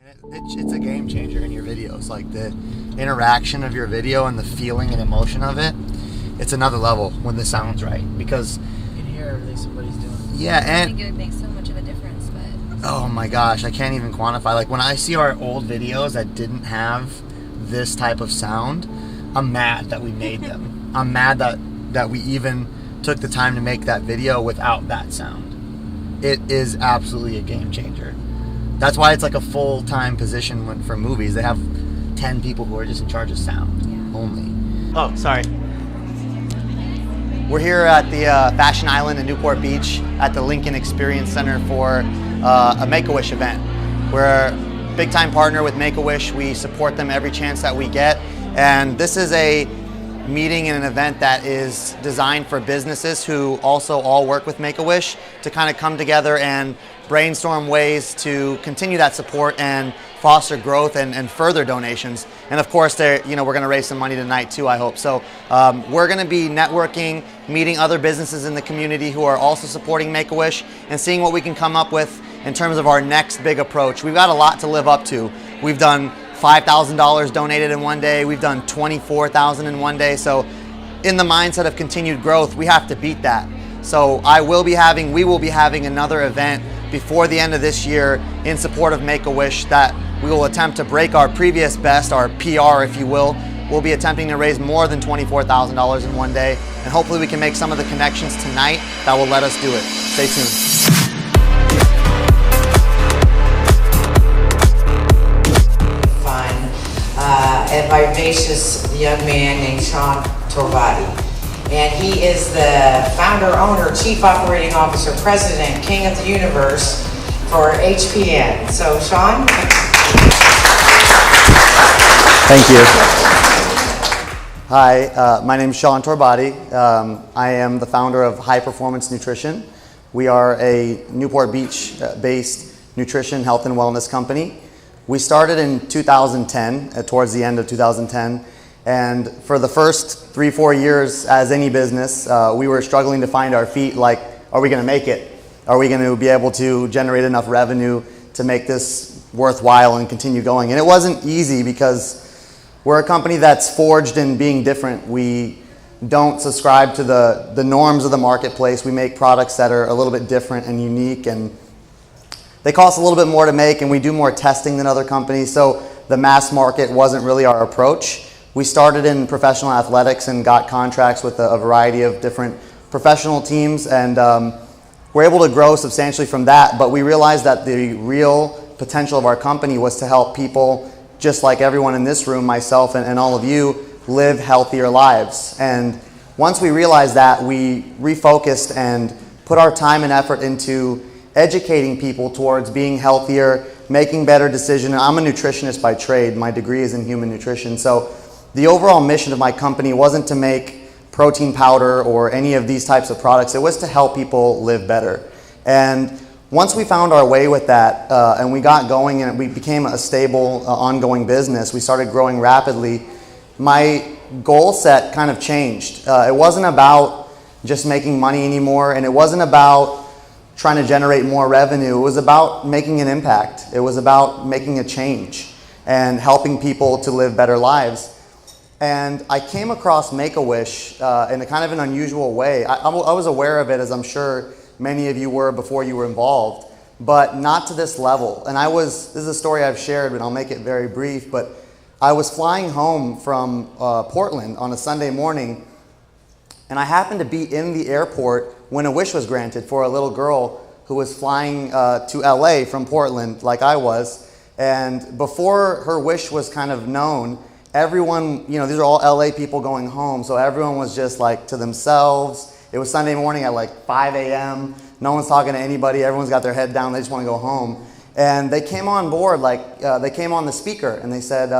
It's a game changer in your videos. Like the interaction of your video and the feeling and emotion of it, it's another level when the sound's right. Because you can hear everything somebody's doing. Yeah, I and think it would make so much of a difference, but oh my gosh, I can't even quantify. Like when I see our old videos that didn't have this type of sound, I'm mad that we made them. I'm mad that we even took the time to make that video without that sound. It is absolutely a game changer. That's why it's like a full-time position for movies. They have 10 people who are just in charge of sound only. Oh, sorry. We're here at the Fashion Island in Newport Beach at the Lincoln Experience Center for a Make-A-Wish event. We're a big-time partner with Make-A-Wish. We support them every chance that we get. And this is a meeting and an event that is designed for businesses who also all work with Make-A-Wish to kind of come together and brainstorm ways to continue that support and foster growth and further donations. And of course, we're going to raise some money tonight too, I hope. So we're going to be networking, meeting other businesses in the community who are also supporting Make-A-Wish and seeing what we can come up with in terms of our next big approach. We've got a lot to live up to. We've done $5,000 donated in one day. We've done $24,000 in one day. So in the mindset of continued growth, we have to beat that. So we will be having another event before the end of this year in support of Make-A-Wish that we will attempt to break our previous best, our PR if you will. We'll be attempting to raise more than $24,000 in one day, and hopefully we can make some of the connections tonight that will let us do it. Stay tuned. A vivacious young man named Sean Torbati. And he is the founder, owner, chief operating officer, president, king of the universe for HPN. So, Sean. Thank you. Hi, my name is Sean Torbati. I am the founder of High Performance Nutrition. We are a Newport Beach-based nutrition, health, and wellness company. We started in 2010, towards the end of 2010, and for the first 3-4 years as any business, we were struggling to find our feet, like, are we going to make it? Are we going to be able to generate enough revenue to make this worthwhile and continue going? And it wasn't easy because we're a company that's forged in being different. We don't subscribe to the norms of the marketplace. We make products that are a little bit different and unique, and they cost a little bit more to make, and we do more testing than other companies, so the mass market wasn't really our approach. We started in professional athletics and got contracts with a variety of different professional teams, and we're able to grow substantially from that, but we realized that the real potential of our company was to help people, just like everyone in this room, myself and all of you, live healthier lives. And once we realized that, we refocused and put our time and effort into educating people towards being healthier, making better decisions. I'm a nutritionist by trade. My degree is in human nutrition. So the overall mission of my company wasn't to make protein powder or any of these types of products. It was to help people live better. And once we found our way with that and we got going and we became a stable, ongoing business, we started growing rapidly, my goal set kind of changed. It wasn't about just making money anymore, and it wasn't about trying to generate more revenue. It was about making an impact. It was about making a change and helping people to live better lives. And I came across Make-A-Wish in a kind of an unusual way. I was aware of it, as I'm sure many of you were before you were involved, but not to this level. And this is a story I've shared, but I'll make it very brief, but I was flying home from Portland on a Sunday morning, and I happened to be in the airport when a wish was granted for a little girl who was flying to LA from Portland like I was. And before her wish was kind of known, everyone, these are all LA people going home, so everyone was just like to themselves. It was Sunday morning at like 5 a.m. No one's talking to anybody. Everyone's got their head down. They just want to go home. And they came on board, they came on the speaker and they said,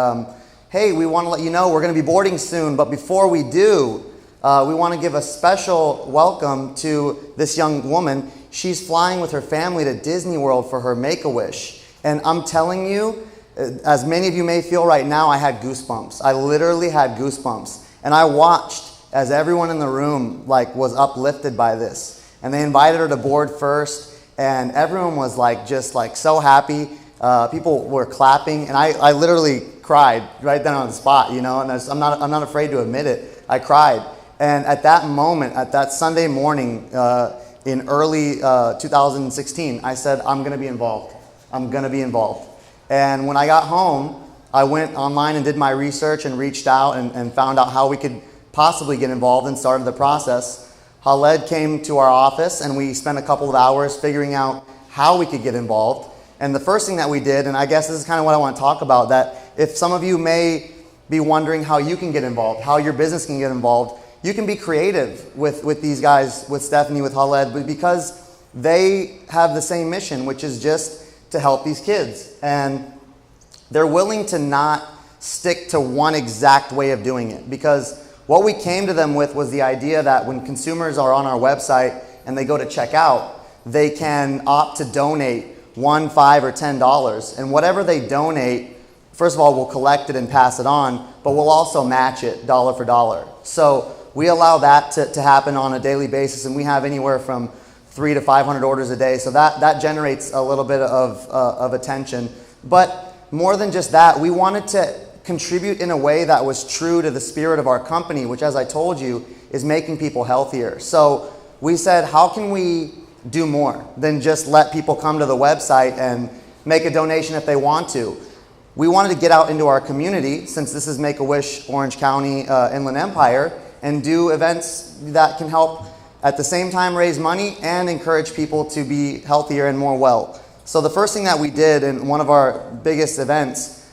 hey, we want to let you know we're going to be boarding soon, but before we do, we want to give a special welcome to this young woman. She's flying with her family to Disney World for her Make-A-Wish. And I'm telling you, as many of you may feel right now, I had goosebumps. I literally had goosebumps. And I watched as everyone in the room was uplifted by this. And they invited her to board first, and everyone was just so happy. People were clapping, and I literally cried right then on the spot, you know, and I'm not afraid to admit it. I cried. And at that moment, at that Sunday morning in early 2016, I said, I'm going to be involved. I'm going to be involved. And when I got home, I went online and did my research and reached out and found out how we could possibly get involved and started the process. Khaled came to our office and we spent a couple of hours figuring out how we could get involved. And the first thing that we did, and I guess this is kind of what I want to talk about, that if some of you may be wondering how you can get involved, how your business can get involved, you can be creative with these guys, with Stephanie, with Khaled, but because they have the same mission, which is just to help these kids. And they're willing to not stick to one exact way of doing it, because what we came to them with was the idea that when consumers are on our website and they go to check out, they can opt to donate $1, $5, or $10. And whatever they donate, first of all, we'll collect it and pass it on, but we'll also match it dollar for dollar. So we allow that to happen on a daily basis, and we have anywhere from 300 to 500 orders a day. So that generates a little bit of attention. But more than just that, we wanted to contribute in a way that was true to the spirit of our company, which, as I told you, is making people healthier. So we said, how can we do more than just let people come to the website and make a donation if they want to? We wanted to get out into our community, since this is Make-A-Wish Orange County Inland Empire, and do events that can help at the same time raise money and encourage people to be healthier and more well. So the first thing that we did in one of our biggest events,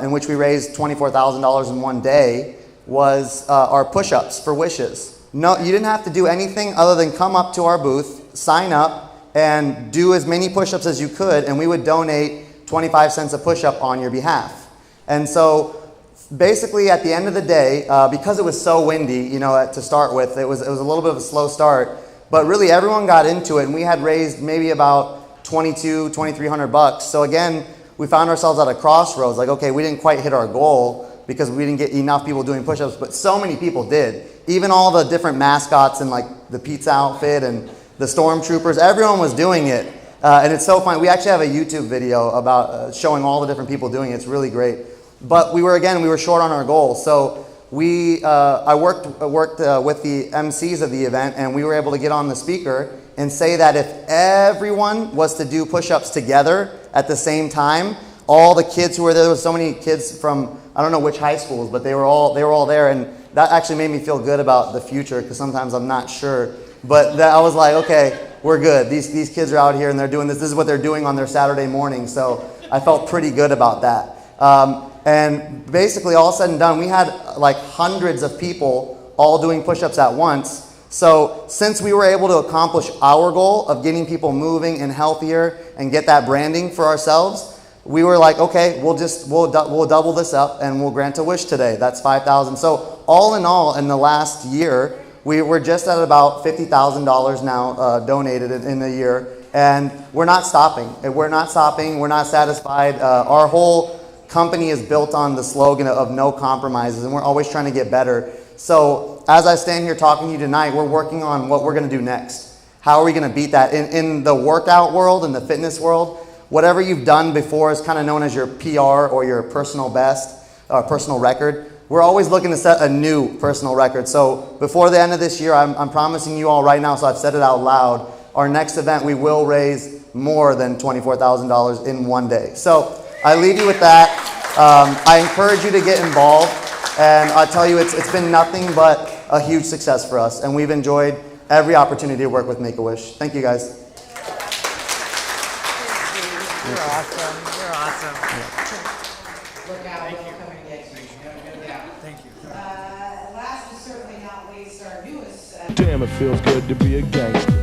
in which we raised $24,000 in one day, was our push-ups for wishes. No, you didn't have to do anything other than come up to our booth, sign up, and do as many push-ups as you could, and we would donate 25 cents a push-up on your behalf. And so basically at the end of the day, because it was so windy, you know, to start with, it was a little bit of a slow start, but really everyone got into it, and we had raised maybe about $2,300. So again, we found ourselves at a crossroads, like, okay, we didn't quite hit our goal because we didn't get enough people doing push-ups, but so many people did. Even all the different mascots in like the pizza outfit and the stormtroopers, everyone was doing it. And it's so fun. We actually have a YouTube video about showing all the different people doing it. It's really great. But we were short on our goal. So I worked with the MCs of the event, and we were able to get on the speaker and say that if everyone was to do push-ups together at the same time, all the kids who were there were so many kids from, I don't know which high schools, but they were all there, and that actually made me feel good about the future, because sometimes I'm not sure. But I was like, okay, we're good. These kids are out here and they're doing this. This is what they're doing on their Saturday morning. So I felt pretty good about that. And basically, all said and done, we had like hundreds of people all doing push-ups at once. So since we were able to accomplish our goal of getting people moving and healthier and get that branding for ourselves, we were like, okay, we'll double this up and we'll grant a wish today. That's $5,000. So all in the last year, we were just at about $50,000 now donated in a year, and we're not stopping. We're not stopping. We're not satisfied. Our whole company is built on the slogan of no compromises, and we're always trying to get better. So as I stand here talking to you tonight, we're working on what we're going to do next. How are we going to beat that? In the workout world, in the fitness world, whatever you've done before is kind of known as your PR or your personal best, personal record. We're always looking to set a new personal record. So before the end of this year, I'm promising you all right now, so I've said it out loud, our next event, we will raise more than $24,000 in one day. So I leave you with that. I encourage you to get involved. And I tell you, it's been nothing but a huge success for us. And we've enjoyed every opportunity to work with Make-A-Wish. Thank you, guys. You're awesome. You're awesome. Look out, we're coming to get you. Yeah. Thank you. Last but certainly not least, our newest. Damn, it feels good to be a gangster.